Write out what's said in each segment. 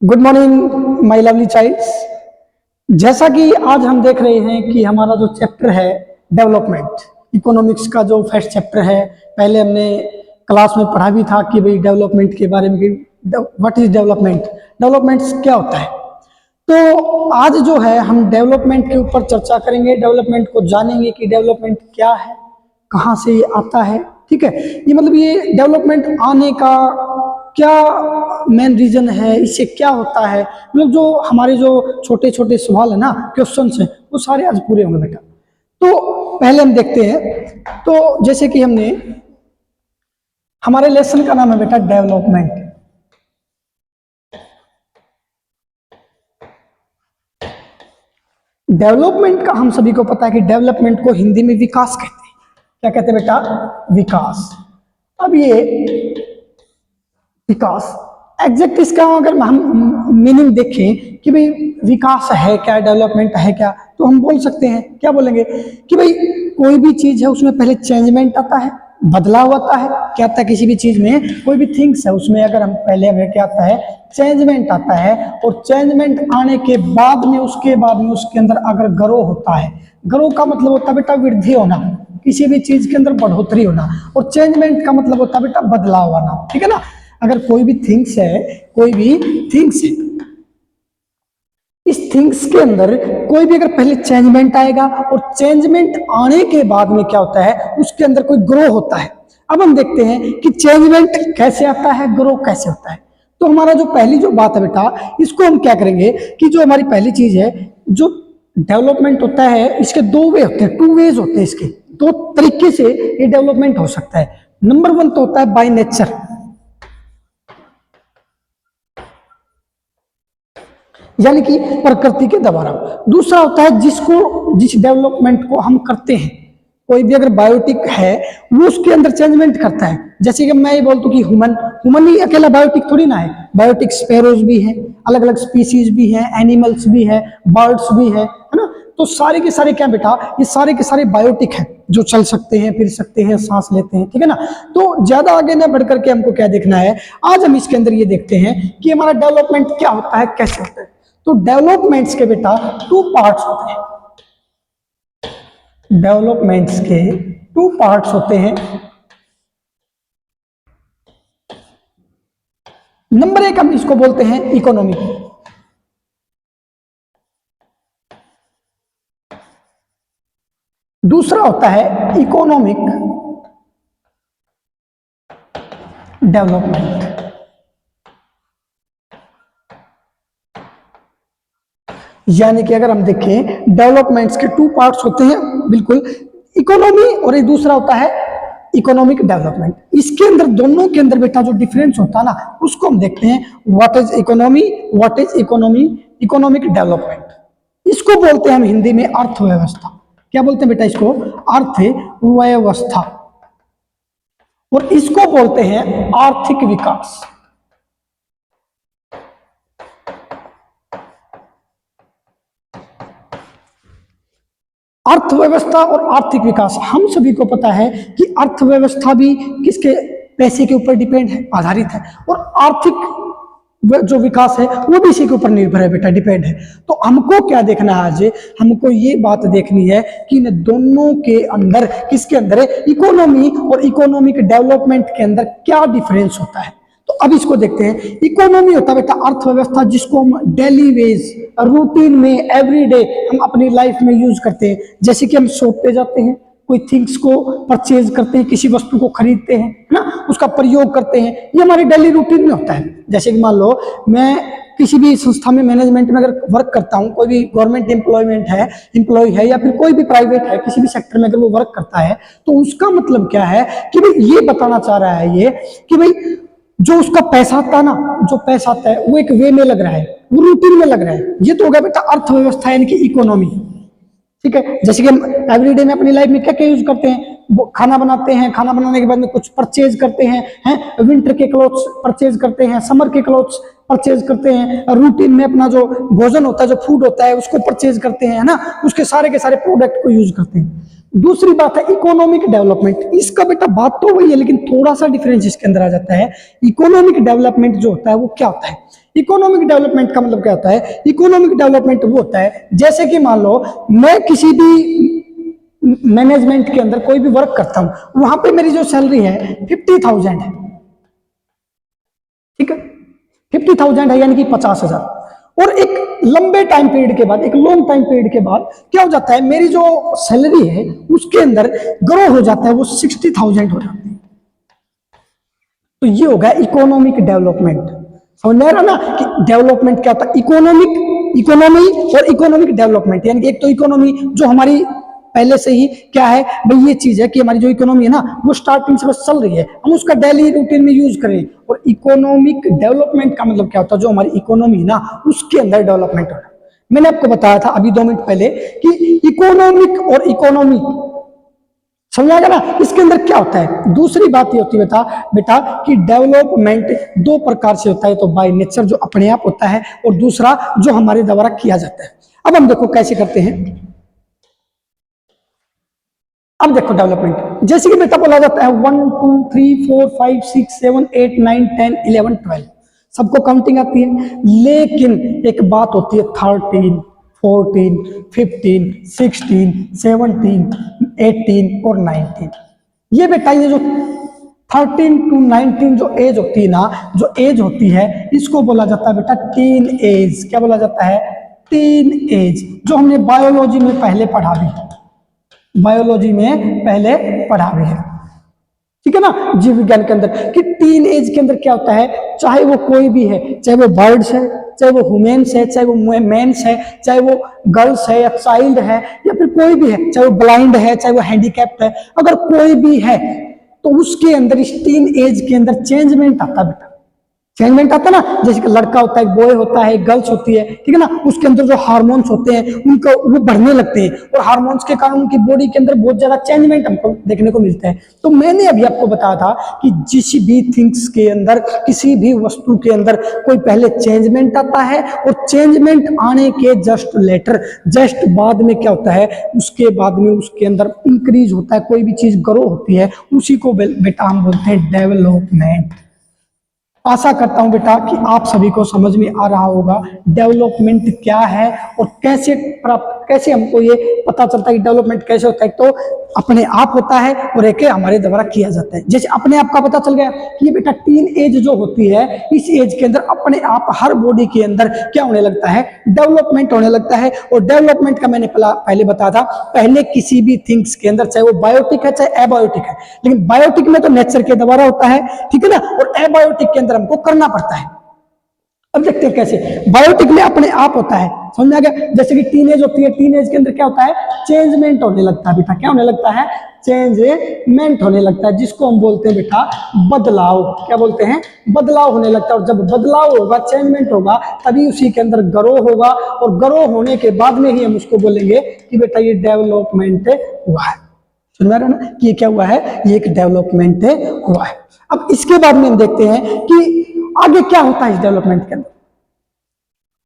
Good morning my lovely childs. जैसा कि आज हम देख रहे हैं कि हमारा जो चैप्टर है डेवलपमेंट, इकोनॉमिक्स का जो फर्स्ट चैप्टर है, पहले हमने क्लास में पढ़ा भी था कि भाई डेवलपमेंट के बारे में कि व्हाट इज डेवलपमेंट, डेवलपमेंट क्या होता है। तो आज जो है हम डेवलपमेंट के ऊपर चर्चा करेंगे, डेवलपमेंट को जानेंगे कि डेवलपमेंट क्या है, कहाँ से ये आता है। ठीक है, ये मतलब ये डेवलपमेंट आने का क्या मेन रीजन है, इससे क्या होता है, मतलब जो हमारे जो छोटे छोटे सवाल है ना, क्वेश्चंस हैं, वो सारे आज पूरे होंगे बेटा। तो पहले हम देखते हैं। तो जैसे कि हमने हमारे लेसन का नाम है बेटा डेवलपमेंट। डेवलपमेंट का हम सभी को पता है कि डेवलपमेंट को हिंदी में विकास कहते हैं। क्या कहते हैं बेटा? विकास। अब ये विकास एग्जैक्ट इसका अगर हम मीनिंग देखें कि भाई विकास है क्या, डेवलपमेंट है क्या, तो हम बोल सकते हैं, क्या बोलेंगे कि भाई कोई भी चीज है उसमें पहले चेंजमेंट आता है, बदलाव आता है। क्या आता है? किसी भी चीज में, कोई भी थिंग्स है उसमें अगर हम पहले हमें क्या आता है, चेंजमेंट आता है। और चेंजमेंट आने के बाद में उसके अंदर अगर ग्रो होता है, ग्रो का मतलब होता है बेटा वृद्धि होना, किसी भी चीज के अंदर बढ़ोतरी होना। और चेंजमेंट का मतलब होता है बेटा बदलाव आना। ठीक है ना? अगर कोई भी थिंग्स है, इस थिंग्स के अंदर कोई भी अगर पहले चेंजमेंट आएगा और चेंजमेंट आने के बाद में क्या होता है, उसके अंदर कोई ग्रो होता है। अब हम देखते हैं कि चेंजमेंट कैसे आता है, ग्रो कैसे होता है। तो हमारा जो पहली जो बात है बेटा, इसको हम क्या करेंगे कि जो हमारी पहली चीज है, जो डेवलपमेंट होता है, इसके दो वे होते हैं, 2 वेज होते हैं। इसके 2 तरीके से ये डेवलपमेंट हो सकता है। नंबर 1 तो होता है बाय नेचर, यानी कि प्रकृति के द्वारा। दूसरा होता है जिस डेवलपमेंट को हम करते हैं, कोई भी अगर बायोटिक है वो उसके अंदर चेंजमेंट करता है। जैसे कि मैं ये बोलता हूँ कि ह्यूमन ही अकेला बायोटिक थोड़ी ना है, बायोटिक स्पैरोज भी है, अलग अलग स्पीसीज भी है, एनिमल्स भी है, बर्ड्स भी है ना। तो सारे के सारे क्या बेटा, ये सारे के सारे बायोटिक हैं, जो चल सकते हैं, फिर सकते हैं, सांस लेते हैं। ठीक है ना? तो ज्यादा आगे ना बढ़ करके हमको क्या देखना है, आज हम इसके अंदर ये देखते हैं कि हमारा डेवलपमेंट क्या होता है, कैसे होता है। तो डेवलपमेंट्स के बेटा 2 पार्ट्स होते हैं। डेवलपमेंट्स के 2 पार्ट्स होते हैं। नंबर 1 हम इसको बोलते हैं इकोनॉमी। दूसरा होता है इकोनॉमिक डेवलपमेंट। यानी कि अगर हम देखें, डेवलपमेंट्स के 2 पार्ट्स होते हैं बिल्कुल, इकोनॉमी और एक दूसरा होता है इकोनॉमिक डेवलपमेंट। इसके अंदर दोनों के अंदर बेटा जो डिफरेंस होता है ना, उसको हम देखते हैं। What is economy, what is economic development. इसको बोलते हैं हम हिंदी में अर्थव्यवस्था। क्या बोलते हैं बेटा? इसको अर्थव्यवस्था। और इसको बोलते हैं आर्थिक विकास। अर्थव्यवस्था और आर्थिक विकास, हम सभी को पता है कि अर्थव्यवस्था भी किसके, पैसे के ऊपर डिपेंड है, आधारित है। और आर्थिक जो विकास है वो भी इसी के ऊपर निर्भर है बेटा, डिपेंड है। तो हमको क्या देखना है आज, हमको ये बात देखनी है कि इन दोनों के अंदर, किसके अंदर है, इकोनॉमी और इकोनॉमिक डेवलपमेंट के अंदर क्या डिफरेंस होता है। तो अब इसको देखते हैं। इकोनॉमी होता है बेटा अर्थव्यवस्था, जिसको हम डेली वेज, रूटीन में, एवरीडे हम अपनी लाइफ में यूज करते हैं। जैसे कि हम शॉप पे जाते हैं, कोई थिंग्स को परचेज करते हैं, किसी वस्तु को खरीदते हैं ना, उसका प्रयोग करते हैं, ये हमारी डेली रूटीन में होता है। जैसे कि मान लो मैं किसी भी संस्था में मैनेजमेंट में अगर वर्क करता हूँ, कोई भी गवर्नमेंट एम्प्लॉय है या फिर कोई भी प्राइवेट है, किसी भी सेक्टर में अगर वो वर्क करता है, तो उसका मतलब क्या है कि भाई ये बताना चाह रहा है ये कि भाई जो उसका पैसा आता है ना, जो पैसा आता है वो एक वे में लग रहा है, वो रूटीन में लग रहा है। ये तो हो गया बेटा अर्थव्यवस्था यानी कि इकोनॉमी। ठीक है? जैसे कि हम एवरीडे में अपनी लाइफ में क्या क्या यूज करते हैं, खाना बनाते हैं, खाना बनाने के बाद में कुछ परचेज करते हैं, विंटर के क्लोथ्स परचेज करते हैं, समर के क्लोथ्स परचेज करते हैं, रूटीन में अपना जो भोजन होता है, जो फूड होता है, उसको परचेज करते हैं, है ना, उसके सारे के सारे प्रोडक्ट को यूज करते हैं। दूसरी बात है इकोनॉमिक डेवलपमेंट। इसका बेटा बात तो वही है, लेकिन थोड़ा सा डिफरेंस इसके अंदर आ जाता है। इकोनॉमिक डेवलपमेंट जो होता है वो क्या होता है, इकोनॉमिक डेवलपमेंट का मतलब क्या होता है? इकोनॉमिक डेवलपमेंट वो होता है जैसे कि मान लो मैं किसी भी मैनेजमेंट के अंदर कोई भी वर्क करता हूं, वहां पे मेरी जो सैलरी है 50,000 है, ठीक है, 50,000 है यानी कि 50,000। और एक लंबे टाइम पीरियड के बाद, एक लॉन्ग टाइम पीरियड के बाद क्या हो जाता है, मेरी जो सैलरी है उसके अंदर ग्रो हो जाता है, वो 60,000 हो जाती है। तो ये हो गया इकोनॉमिक डेवलपमेंट। समझ में आ रहा ना कि डेवलपमेंट क्या होता है? इकोनॉमी और इकोनॉमिक डेवलपमेंट, यानी कि एक तो इकोनॉमी जो हमारी पहले से ही क्या है भाई, ये चीज है कि हमारी जो इकोनॉमी है ना वो स्टार्टिंग से बस चल रही है, हम उसका डेली रूटीन में यूज करें। और इकोनॉमिक डेवलपमेंट का मतलब क्या होता है? जो हमारी इकोनॉमी है ना उसके अंदर डेवलपमेंट होना। मैंने आपको बताया था अभी 2 मिनट पहले कि इकोनॉमिक और इकोनॉमी, समझ आएगा ना इसके अंदर क्या होता है। दूसरी बात ये होती है बेटा कि डेवलपमेंट 2 प्रकार से होता है, तो बाय नेचर जो अपने आप होता है, और दूसरा जो हमारे द्वारा किया जाता है। अब हम देखो कैसे करते हैं। अब देखो डेवलपमेंट जैसे कि बेटा बोला जाता है 1 2 3 4 5 6 7 8 9 10 11 12, सबको काउंटिंग आती है। लेकिन एक बात होती है 13 14 15 16 17 18 और 19। ये बेटा ये जो 13 टू 19 जो एज होती है ना, जो एज होती है इसको बोला जाता है बेटा टीन एज। क्या बोला जाता है? टीन एज, जो हमने बायोलॉजी में पहले पढ़ा भी, बायोलॉजी में पहले पढ़ा भी है, ठीक है ना, जीव विज्ञान के अंदर कि टीन एज के अंदर क्या होता है, चाहे वो कोई भी है, चाहे वो बर्ड्स है, चाहे वो ह्यूमन्स है, चाहे वो मेंस है, चाहे वो गर्ल्स है या चाइल्ड है, या फिर कोई भी है, चाहे वो ब्लाइंड है, चाहे वो हैंडीकैप्ड है, अगर कोई भी है तो उसके अंदर इस टीन एज के अंदर चेंजमेंट आता है बेटा। चेंजमेंट आता है ना, जैसे कि लड़का होता है, बॉय होता है, गर्ल्स होती है, ठीक है ना, उसके अंदर जो हार्मोन्स होते हैं उनको वो बढ़ने लगते हैं, और हार्मोन्स के कारण उनकी बॉडी के अंदर बहुत ज्यादा चेंजमेंट हमको देखने को मिलता है। तो मैंने अभी आपको बताया था कि जिस भी थिंग्स के अंदर, किसी भी वस्तु के अंदर कोई पहले चेंजमेंट आता है, और चेंजमेंट आने के जस्ट बाद में क्या होता है, उसके बाद में उसके अंदर इंक्रीज होता है, कोई भी चीज ग्रो होती है, उसी को बेटा हम बोलते हैं डेवलपमेंट। आशा करता हूं बेटा कि आप सभी को समझ में आ रहा होगा डेवलपमेंट क्या है, और कैसे हमको ये पता चलता है कि डेवलपमेंट कैसे होता है। तो अपने आप होता है और एक हमारे द्वारा किया जाता है। जैसे अपने आप का पता चल गया कि ये बेटा टीन एज जो होती है, इस एज के अंदर अपने आप हर बॉडी के अंदर क्या होने लगता है, डेवलपमेंट होने लगता है। और डेवलपमेंट का मैंने पहले बताया था, पहले किसी भी थिंग्स के अंदर, चाहे वो बायोटिक है चाहे एबायोटिक है, लेकिन बायोटिक में तो नेचर के द्वारा होता है, ठीक है ना, और एबायोटिक के अंदर हमको करना पड़ता है। अब देखते हैं कैसे। बायोटिक में अपने आप होता है, समझ में आ गया। जैसे कि टीनेज होती है, टीनेज के अंदर क्या होता है, चेंजमेंट होने लगता है बेटा। क्या होने लगता है? चेंजमेंट होने लगता है, जिसको हम बोलते हैं बेटा बदलाव। क्या बोलते हैं? बदलाव होने लगता है। और जब बदलाव होगा, चेंजमेंट होगा, तभी उसी के अंदर ग्रो होगा, और ग्रो होने के बाद में ही हम उसको बोलेंगे कि बेटा ये डेवलपमेंट हुआ है। सुन रहे ना कि ये क्या हुआ है, ये एक डेवलपमेंट हुआ है। अब इसके बाद में हम देखते हैं कि आगे क्या होता है इस डेवलपमेंट के अंदर।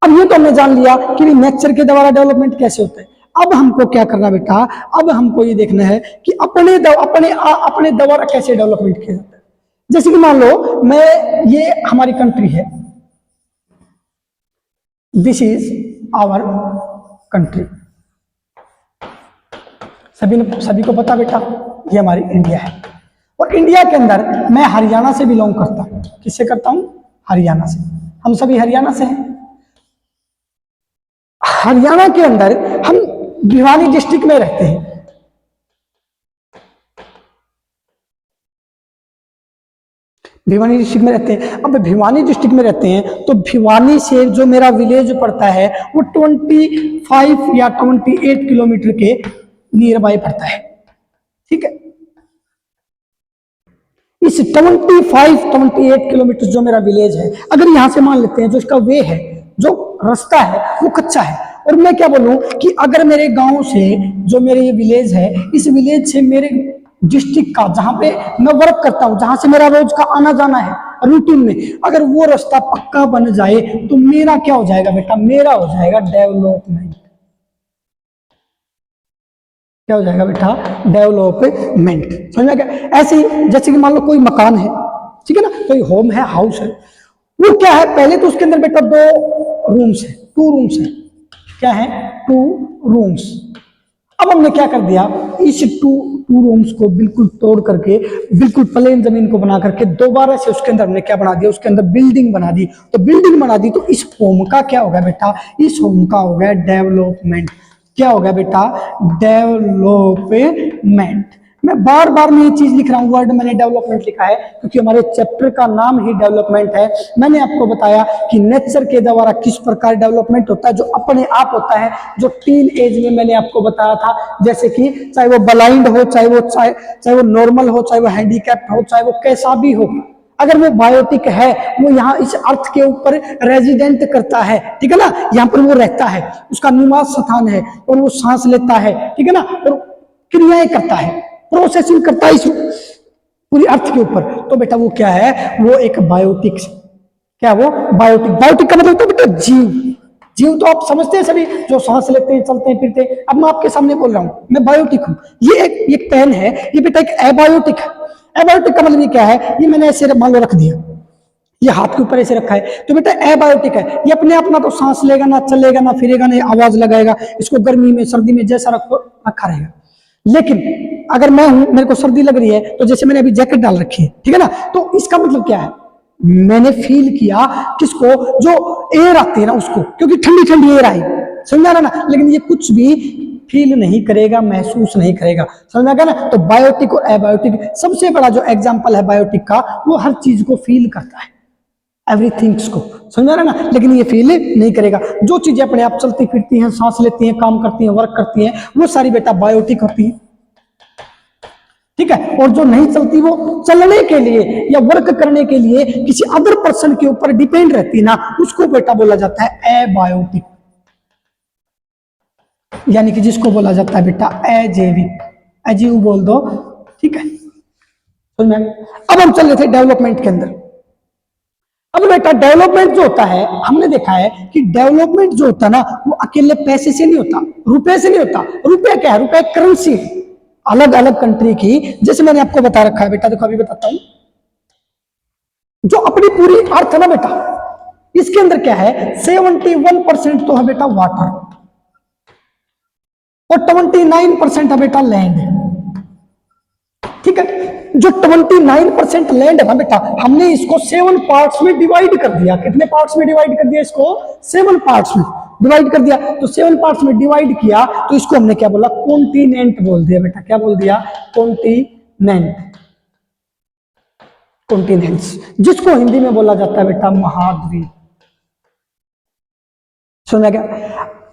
अब ये तो हमने जान लिया कि नेचर के द्वारा डेवलपमेंट कैसे होता है। अब हमको क्या करना बेटा, अब हमको ये देखना है कि अपने द्वारा कैसे डेवलपमेंट किया जाता है। जैसे कि मान लो ये हमारी कंट्री है, दिस इज आवर कंट्री। सभी को पता बेटा ये हमारी इंडिया है, और इंडिया के अंदर मैं हरियाणा से बिलोंग करता हूं। किससे करता हूं? हरियाणा से। हम सभी हरियाणा से हैं। हरियाणा के अंदर हम भिवानी डिस्ट्रिक्ट में रहते हैं। भिवानी डिस्ट्रिक्ट में रहते हैं। अब भिवानी डिस्ट्रिक्ट में रहते हैं तो भिवानी से जो मेरा विलेज पड़ता है वो 25 या 28 किलोमीटर के नियर बाय पड़ता है, ठीक है। इस 28 किलोमीटर जो मेरा विलेज है, अगर यहां से मान लेते हैं जो इसका वे है, जो रास्ता है वो कच्चा है, और मैं क्या बोलूं कि अगर मेरे गांव से जो मेरे ये विलेज है, इस विलेज से मेरे डिस्ट्रिक्ट का, जहां पे मैं वर्क करता हूं, जहां से मेरा रोज का आना जाना है रूटीन में, अगर वो रास्ता पक्का बन जाए तो मेरा क्या हो जाएगा बेटा, मेरा हो जाएगा डेवलपमेंट। क्या हो जाएगा बेटा? डेवलपमेंट। समझ में आ गया। ऐसे ही जैसे कि मान लो कोई मकान है, ठीक है ना, कोई होम है, हाउस है, वो क्या है, पहले तो उसके अंदर बेटा 2 रूम्स है, 2 रूम्स है, क्या है, 2 रूम्स। अब हमने क्या कर दिया, इस टू रूम्स को बिल्कुल तोड़ करके, बिल्कुल प्लेन जमीन को बना करके दोबारा से उसके अंदर हमने क्या बना दिया, उसके अंदर बिल्डिंग बना दी। तो बिल्डिंग बना दी तो इस होम का क्या होगा बेटा, इस होम का हो गया डेवलपमेंट। क्या हो गया बेटा, डेवलपमेंट। मैं बार बार में ये चीज लिख रहा हूं, वर्ड मैंने डेवलपमेंट लिखा है क्योंकि हमारे चैप्टर का नाम ही डेवलपमेंट है। मैंने आपको बताया कि नेचर के द्वारा किस प्रकार डेवलपमेंट होता है, जो अपने आप होता है, जो टीन एज में मैंने आपको बताया था, जैसे कि चाहे वो ब्लाइंड हो, चाहे वो नॉर्मल हो, चाहे वो हैंडीकैप्ड हो, चाहे वो कैसा भी हो, अगर वो बायोटिक है, वो यहाँ इस अर्थ के ऊपर रेजिडेंट करता है, ठीक है ना, यहाँ पर वो रहता है, उसका निवास स्थान है और वो सांस लेता है, ठीक है ना, और क्रियाएं करता है, प्रोसेसिंग करता है इस पूरी अर्थ के ऊपर, तो बेटा वो क्या है, वो एक बायोटिक। क्या वो बायोटिक, बायोटिक का मतलब तो बेटा जीव। जीव तो आप समझते हैं सभी, जो सांस लेते हैं, चलते हैं, फिरते हैं। अब मैं आपके सामने बोल रहा हूं, मैं बायोटिक हूं। ये एक पेन है, ये बेटा एक एबायोटिक है। एबायोटिक का मतलब ये क्या है, ये मैंने ऐसे मान लो रख दिया, ये हाथ के ऊपर ऐसे रखा है, तो बेटा एबायोटिक है। ये अपने आप ना तो सांस लेगा, ना चलेगा, ना फिरेगा, ना आवाज लगाएगा। इसको गर्मी में, सर्दी में जैसा रखो रखा रहेगा। लेकिन अगर मैं हूं, मेरे को सर्दी लग रही है, तो जैसे मैंने अभी जैकेट डाल रखी है, ठीक है ना, तो इसका मतलब क्या है, मैंने फील किया किसको, जो एयर आती है ना उसको, क्योंकि ठंडी ठंडी एयर आई, समझा रहा ना। लेकिन ये कुछ भी फील नहीं करेगा, महसूस नहीं करेगा, समझ गया ना। तो बायोटिक और एबायोटिक, सबसे बड़ा जो एग्जांपल है बायोटिक का, वो हर चीज को फील करता है, एवरीथिंग्स को, समझा रहा ना। लेकिन ये फील नहीं करेगा। जो चीजें अपने आप चलती फिरती हैं, सांस लेती हैं, काम करती हैं, वर्क करती हैं, वो सारी बेटा बायोटिक होती है, ठीक है। और जो नहीं चलती, वो चलने के लिए या वर्क करने के लिए किसी अदर पर्सन के ऊपर डिपेंड रहती है ना, उसको बेटा बोला जाता है एबायोटिक, यानी कि जिसको बोला जाता है बेटा अजैविक, अजीव बोल दो, ठीक है, समझ में। अब हम चल रहे थे डेवलपमेंट के अंदर। अब बेटा डेवलपमेंट जो होता है, हमने देखा है कि डेवलपमेंट जो होता है ना, वो अकेले पैसे से नहीं होता, रुपए से नहीं होता। रुपया क्या है, रुपया करेंसी है अलग अलग कंट्री की। जैसे मैंने आपको बता रखा है बेटा, देखो अभी बताता हूं, जो अपनी पूरी अर्थ है ना बेटा, इसके अंदर क्या है, 71% तो है बेटा वाटर, और 29% है बेटा लैंड, ठीक है। जो 29% लैंड है ना बेटा, हमने इसको 7 पार्ट्स में डिवाइड कर दिया। कितने पार्ट्स में डिवाइड कर दिया इसको, 7 पार्ट्स में डिवाइड कर दिया। तो 7 पार्ट्स में डिवाइड किया, तो इसको हमने क्या बोला, कॉन्टिनेंट बोल दिया बेटा। क्या बोल दिया, कॉन्टिनेंट, कॉन्टिनेंट्स, जिसको हिंदी में बोला जाता है बेटा महाद्वीप, सुना गया।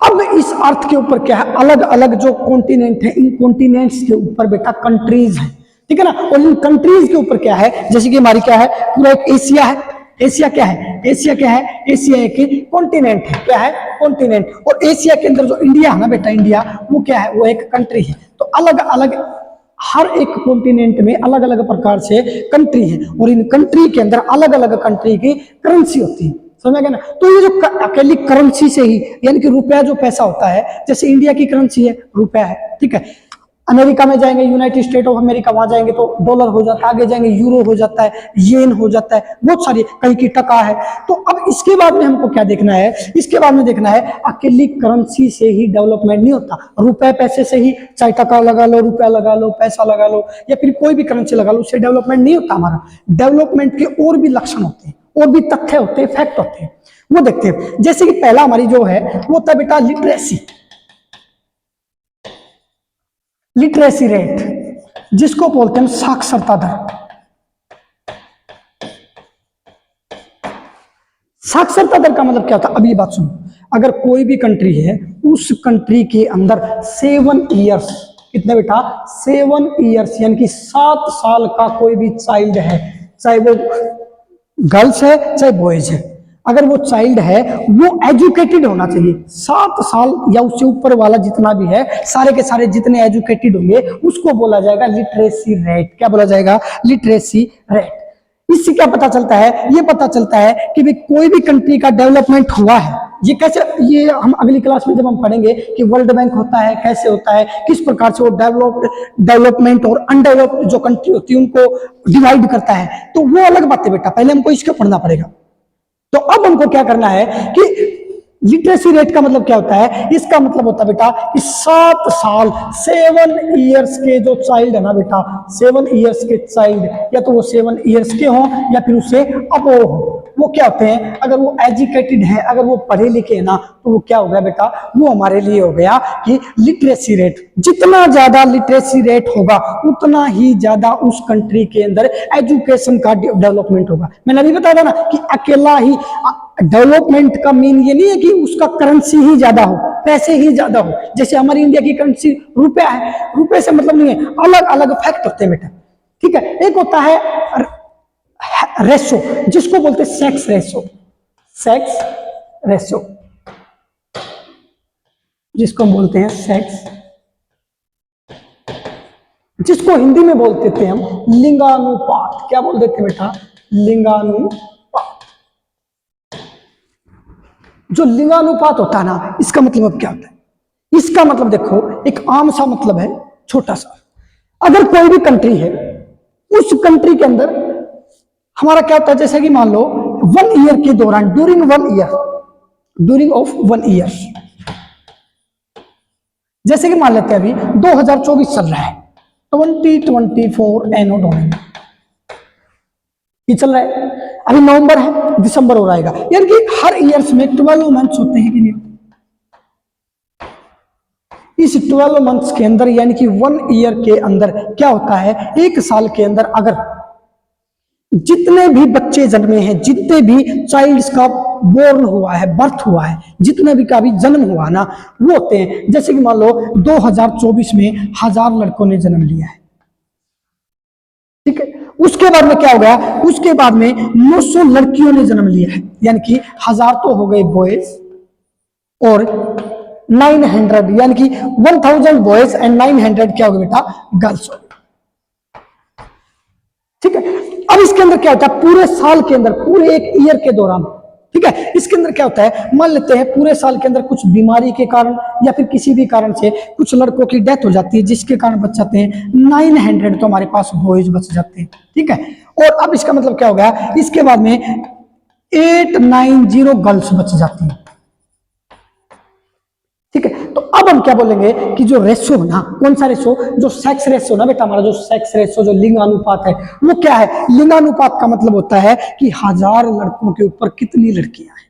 अब इस अर्थ के ऊपर क्या है, अलग अलग जो कॉन्टिनेंट है, इन कॉन्टिनेंट्स के ऊपर बेटा कंट्रीज है, ठीक है ना। और इन कंट्रीज के ऊपर क्या है, जैसे कि हमारी क्या है, पूरा एक एशिया है। एशिया क्या है, एशिया क्या है, एशिया एक कॉन्टिनेंट है। क्या है, कॉन्टिनेंट। और एशिया के अंदर जो इंडिया है ना बेटा, इंडिया वो क्या है, वो एक कंट्री है। तो अलग अलग हर एक कॉन्टिनेंट में अलग अलग प्रकार से कंट्री है, और इन कंट्री के अंदर अलग अलग कंट्री की करेंसी होती है, समझ गया ना। तो ये जो अकेली करेंसी से ही, यानी कि रुपया जो पैसा होता है, जैसे इंडिया की करेंसी है रुपया है, ठीक है। अमेरिका में जाएंगे, यूनाइटेड स्टेट ऑफ अमेरिका, वहां जाएंगे तो डॉलर हो जाता है, आगे जाएंगे यूरो हो जाता है, येन हो जाता है, बहुत सारी, कहीं की टका है। तो अब इसके बाद में हमको क्या देखना है, इसके बाद में देखना है अकेली करेंसी से ही डेवलपमेंट नहीं होता, रुपए पैसे से ही, चाहे टका लगा लो, रुपया लगा लो, पैसा लगा लो, या फिर कोई भी करेंसी लगा लो, उससे डेवलपमेंट नहीं होता हमारा। डेवलपमेंट के और भी लक्षण होते हैं, और भी तथ्य होते हैं, फैक्ट होते हैं, वो देखते हैं। जैसे कि पहला हमारी जो है वो होता है बेटा लिटरेसी, लिटरेसी रेट, जिसको बोलते हैं साक्षरता दर। साक्षरता दर का मतलब क्या होता है, अब ये बात सुनो, अगर कोई भी कंट्री है, उस कंट्री के अंदर 7 ईयर्स, कितने बेटा, 7 ईयर्स, यानी कि 7 साल का कोई भी चाइल्ड है, चाहे वो गर्ल्स है चाहे बॉयज है, अगर वो चाइल्ड है वो एजुकेटेड होना चाहिए। 7 साल या उससे ऊपर वाला जितना भी है, सारे के सारे जितने एजुकेटेड होंगे, उसको बोला जाएगा लिटरेसी रेट। क्या बोला जाएगा, लिटरेसी रेट। इससे क्या पता चलता है, ये पता चलता है कि भाई कोई भी कंट्री का डेवलपमेंट हुआ है। ये कैसे, ये हम अगली क्लास में जब हम पढ़ेंगे कि वर्ल्ड बैंक होता है, कैसे होता है, किस प्रकार से वो डेवलपमेंट और अनडेवलप्ड जो कंट्री होती है उनको डिवाइड करता है, तो वो अलग बात है बेटा, पहले हमको इसको पढ़ना पड़ेगा। तो अब हमको क्या करना है कि लिटरेसी रेट का मतलब क्या होता है, इसका मतलब होता है बेटा कि 7 साल 7 इयर्स के जो चाइल्ड है ना बेटा, 7 इयर्स के चाइल्ड, या तो वो 7 इयर्स के हों या फिर उससे अबोव हो, वो क्या होते हैं, अगर वो एजुकेटेड है, अगर वो पढ़े लिखे है ना, तो वो क्या हो गया बेटा, वो हमारे लिए हो गया कि लिटरेसी रेट। जितना ज्यादा लिटरेसी रेट होगा उतना ही ज्यादा उस कंट्री के अंदर एजुकेशन का डेवलपमेंट होगा। मैंने अभी बताया था ना कि अकेला ही डेवलपमेंट का मीन ये नहीं है कि उसका करेंसी ही ज्यादा हो, पैसे ही ज्यादा हो। जैसे हमारी इंडिया की करेंसी रुपया है, रुपये से मतलब नहीं है, अलग अलग फैक्ट होते हैं बेटा, ठीक है। एक होता है रेशो, जिसको बोलते हैं सेक्स रेशो, सेक्स रेशो, जिसको हम बोलते हैं सेक्स, जिसको हिंदी में बोल देते हैं हम लिंगानुपात। क्या बोल देते हैं बेटा, लिंगानुपात। जो लिंगानुपात होता है ना, इसका मतलब क्या होता है, इसका मतलब देखो एक आम सा मतलब है, छोटा सा। अगर कोई भी कंट्री है, उस कंट्री के अंदर हमारा क्या होता है, जैसे कि मान लो 1 ईयर के दौरान, during 1 year, during of 1 year, जैसे कि मान लेते हैं अभी 2024 चल रहा है, 2024 एनो डोमिनी ये चल रहा है, अभी नवंबर है, दिसंबर हो रहेगा, यानी कि हर ईयर्स में 12 मंथ्स होते हैं कि नहीं। इस 12 मंथ्स के अंदर यानी कि 1 ईयर के अंदर क्या होता है, एक साल के अंदर अगर जितने भी बच्चे जन्मे हैं, जितने भी चाइल्ड्स का बोर्न हुआ है, बर्थ हुआ है, जितने भी का भी जन्म हुआ ना, वो होते हैं। जैसे कि मान लो 2024 में 1000 लड़कों ने जन्म लिया है, ठीक है। उसके बाद में क्या हो गया, उसके बाद में 900 लड़कियों ने जन्म लिया है, यानी कि 1000 तो हो गए बॉयज और 900 यानी कि 1000 बॉयज एंड 900 क्या हो गया बेटा, गर्ल्स हो गए, ठीक है। अब इसके अंदर क्या होता है, पूरे साल के अंदर, पूरे एक ईयर के दौरान, ठीक है, इसके अंदर क्या होता है, मान लेते हैं पूरे साल के अंदर कुछ बीमारी के कारण या फिर किसी भी कारण से कुछ लड़कों की डेथ हो जाती है, जिसके कारण बच जाते हैं 900, तो हमारे पास बॉयज बच जाते हैं, ठीक है। और अब इसका मतलब क्या हो गया, इसके बाद में 890 गर्ल्स बच जाती हैं, ठीक है। तो अब हम क्या बोलेंगे कि जो रेशो है ना, कौन सा रेशो, जो सेक्स रेशो ना बेटा, हमारा जो सेक्स रेशो, जो लिंगानुपात है, वो क्या है। लिंगानुपात का मतलब होता है कि 1000 लड़कों के ऊपर कितनी लड़कियां हैं,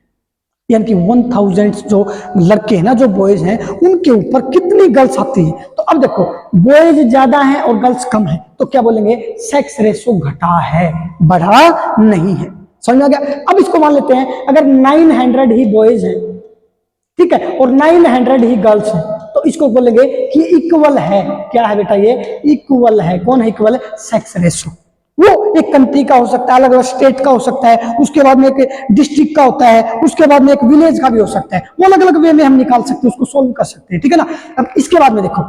यानी कि 1000 जो लड़के हैं ना, जो बॉयज हैं, उनके ऊपर कितनी गर्ल्स आती है। तो अब देखो बॉयज ज्यादा हैं और गर्ल्स कम है, तो क्या बोलेंगे, सेक्स रेशो घटा है, बढ़ा नहीं है। समझ आ गया। अब इसको मान लेते हैं अगर 900 ही बॉयज हैं, ठीक है, और 900 ही गर्ल्स है, तो इसको बोलेंगे कि इक्वल है। क्या है बेटा, ये इक्वल है। कौन है इक्वल, सेक्स रेशो। वो एक कंट्री का हो सकता है, अलग अलग स्टेट का हो सकता है, उसके बाद में एक डिस्ट्रिक्ट का होता है, उसके बाद में एक विलेज का भी हो सकता है, वो अलग अलग वे में हम निकाल सकते हैं, उसको सोल्व कर सकते हैं, ठीक है ना। अब इसके बाद में देखो,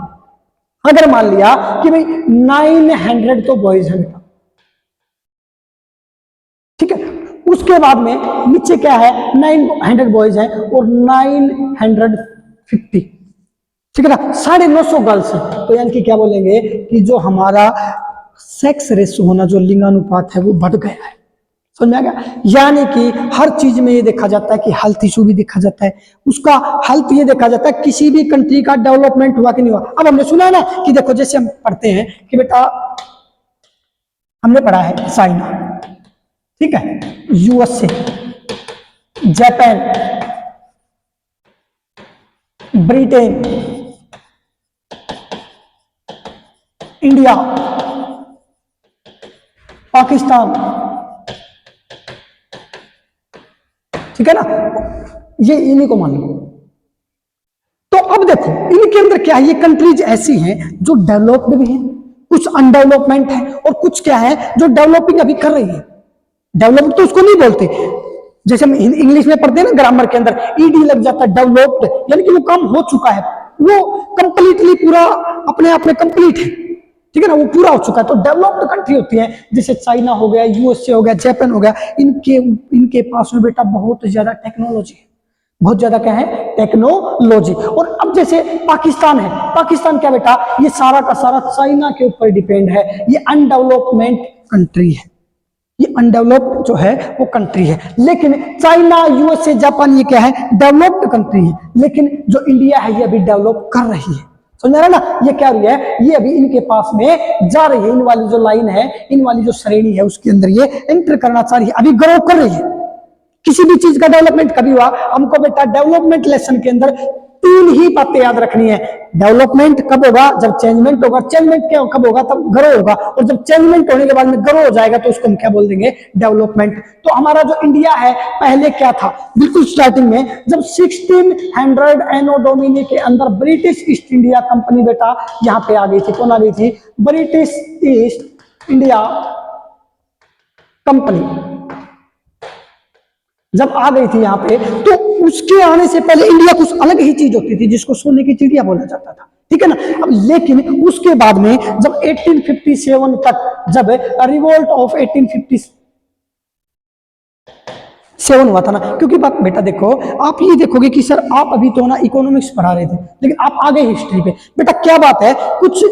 अगर मान लिया कि भाई 900 तो बॉयज है बेटा, ठीक है, उसके बाद में नीचे क्या है, 900 बॉयज हैं और 950, ठीक है ना, 950 गर्ल्स है। तो यानी कि क्या बोलेंगे कि जो हमारा सेक्स रेशो होना, जो लिंगानुपात है, वो बढ़ गया है। समझ में आ गया। यानी कि हर चीज में ये देखा जाता है कि हेल्थ इशू भी देखा जाता है, उसका हेल्थ ये देखा जाता है किसी भी कंट्री का डेवलपमेंट हुआ कि नहीं हुआ। अब हमने सुना है ना कि देखो, जैसे हम पढ़ते हैं कि बेटा, हमने पढ़ा है चाइना, ठीक है, USA, Japan, Britain, India, Pakistan, ठीक है ना, ये इन्हीं को मान लो। तो अब देखो इनके अंदर क्या है, ये कंट्रीज ऐसी हैं जो डेवलप्ड भी हैं, कुछ अनडेवलपमेंट है, और कुछ क्या है जो डेवलपिंग अभी कर रही है। डेवलप्ड तो उसको नहीं बोलते, जैसे हम इंग्लिश में पढ़ते हैं ना, ग्रामर के अंदर ईडी लग जाता है, डेवलप्ड, यानी कि वो काम हो चुका है, वो कंप्लीटली पूरा अपने आप में कंप्लीट है, ठीक है ना, वो पूरा हो चुका है। तो डेवलप्ड कंट्री होती है, जैसे चाइना हो गया, यूएसए हो गया, जापान हो गया, इनके पास में बेटा बहुत ज्यादा टेक्नोलॉजी है, बहुत ज्यादा क्या है, टेक्नोलॉजी। और अब जैसे पाकिस्तान है, पाकिस्तान क्या बेटा, ये सारा का सारा चाइना के ऊपर डिपेंड है, ये अनडेवलपमेंट कंट्री है, ये अनडेवलप्ड जो है वो कंट्री है। लेकिन चाइना, यूएसए, जापान ये क्या है, डेवलप्ड कंट्री है। लेकिन जो इंडिया है ये अभी डेवलप कर रही है। समझ रहे ना, ये क्या रही है, ये अभी इनके पास में जा रही है। इन वाली जो लाइन है, इन वाली जो श्रेणी है उसके अंदर ये एंटर करना चाह रही है, अभी ग्रो कर रही है। किसी भी चीज का डेवलपमेंट कभी हुआ, हमको बेटा डेवलपमेंट लेसन के अंदर तीन ही बातें याद रखनी है। डेवलपमेंट कब होगा, जब चेंजमेंट होगा। चेंजमेंट क्या कब होगा, तब ग्रो होगा। और जब चेंजमेंट होने के बाद में ग्रो हो जाएगा तो उसको हम क्या बोल देंगे, डेवलपमेंट। तो हमारा जो इंडिया है पहले क्या था, बिल्कुल स्टार्टिंग में जब 1600 एनो डोमिनी के अंदर ब्रिटिश ईस्ट इंडिया कंपनी बेटा यहाँ पे आ गई थी। कौन आ गई थी, ब्रिटिश ईस्ट इंडिया कंपनी जब आ गई थी यहाँ पे, तो उसके आने से पहले इंडिया कुछ अलग ही चीज होती थी जिसको सोने की चिड़िया बोला जाता था, ठीक है ना। अब लेकिन उसके बाद में जब 1857 तक, जब रिवोल्ट ऑफ 1857 हुआ था ना, क्योंकि बात बेटा देखो, आप ये देखोगे कि सर आप अभी तो ना इकोनॉमिक्स पढ़ा रहे थे, लेकिन आप आ गए हिस्ट्री पे। बेटा क्या बात है, कुछ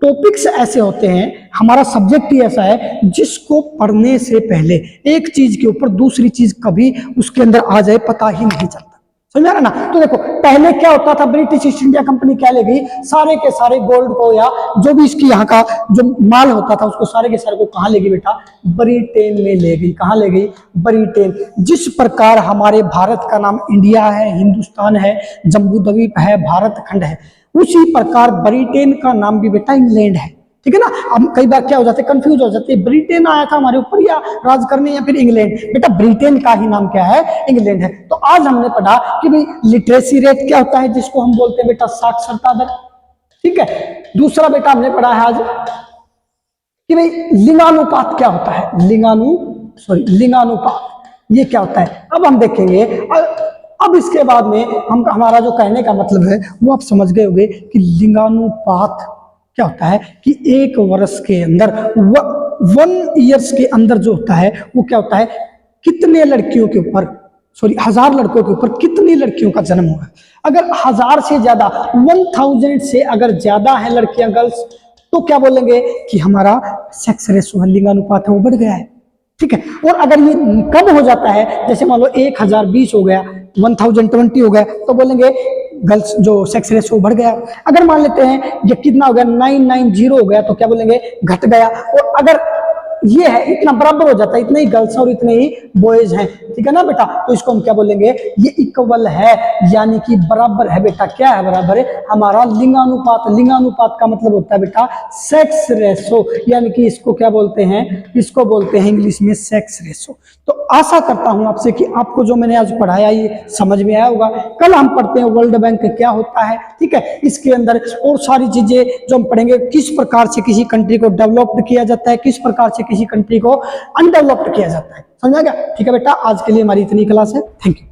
टॉपिक्स ऐसे होते हैं, हमारा सब्जेक्ट ही ऐसा है जिसको पढ़ने से पहले एक चीज के ऊपर दूसरी चीज कभी उसके अंदर आ जाए पता ही नहीं चलता। समझ रहा ना। तो देखो पहले क्या होता था, ब्रिटिश ईस्ट इंडिया कंपनी क्या ले गई, सारे के सारे गोल्ड को या जो भी इसकी यहाँ का जो माल होता था उसको सारे के सारे को कहाँ ले गई बेटा, ब्रिटेन में ले गई। कहाँ ले गई, ब्रिटेन। जिस प्रकार हमारे भारत का नाम इंडिया है, हिंदुस्तान है, जम्बू द्वीप है, भारत खंड है, उसी प्रकार ब्रिटेन का नाम भी बेटा इंग्लैंड है, ठीक है ना। अब कई बार क्या हो जाते हैं, कंफ्यूज हो जाते हैं, ब्रिटेन आया था हमारे ऊपर या राज करने या फिर इंग्लैंड। बेटा ब्रिटेन का ही नाम क्या है, इंग्लैंड है। तो आज हमने पढ़ा कि भाई लिटरेसी रेट क्या होता है, जिसको हम बोलते हैं बेटा साक्षरता दर, ठीक है। दूसरा बेटा हमने पढ़ा है आज कि भाई लिंगानुपात क्या होता है, लिंगानुपात ये क्या होता है। अब हम देखेंगे, अब इसके बाद में हम, हमारा जो कहने का मतलब है वो आप समझ गए होंगे कि लिंगानुपात क्या होता है, कि एक वर्ष के अंदर 1 ईयर्स के अंदर जो होता है वो क्या होता है, कितने लड़कियों के ऊपर, 1000 लड़कों के ऊपर कितनी लड़कियों का जन्म हुआ। अगर 1000 से ज्यादा, 1000 से अगर ज्यादा है लड़कियां, गर्ल्स, तो क्या बोलेंगे कि हमारा सेक्स रेशो है, लिंगानुपात है वो बढ़ गया है, ठीक है। और अगर ये कम हो जाता है, जैसे मान लो 1020 हो गया, 1020 हो गया, तो बोलेंगे गर्ल्स जो सेक्स रेशो बढ़ गया। अगर मान लेते हैं ये कितना हो गया, 990 हो गया, तो क्या बोलेंगे, घट गया। और अगर ये है इतना बराबर हो जाता है, इतने ही गर्ल्स और इतने ही बॉयज हैं, ठीक है ना बेटा, तो इसको हम क्या बोलेंगे, ये इक्वल है, यानी कि बराबर है बेटा। क्या है, बराबर है हमारा लिंगानुपात। लिंगानुपात का मतलब होता है बेटा सेक्स रेशो, यानी कि इसको क्या बोलते हैं, इसको बोलते हैं इंग्लिश में सेक्स रेशो। तो आशा करता हूं आपसे कि आपको जो मैंने आज पढ़ाया ये समझ में आया होगा। कल हम पढ़ते हैं वर्ल्ड बैंक क्या होता है, ठीक है। इसके अंदर और सारी चीजें जो हम पढ़ेंगे, किस प्रकार से किसी कंट्री को डेवलप्ड किया जाता है, किस प्रकार से किसी कंट्री को अनडेवलप्ड किया जाता है, समझा गया। ठीक है बेटा, आज के लिए हमारी इतनी क्लास है। Thank you.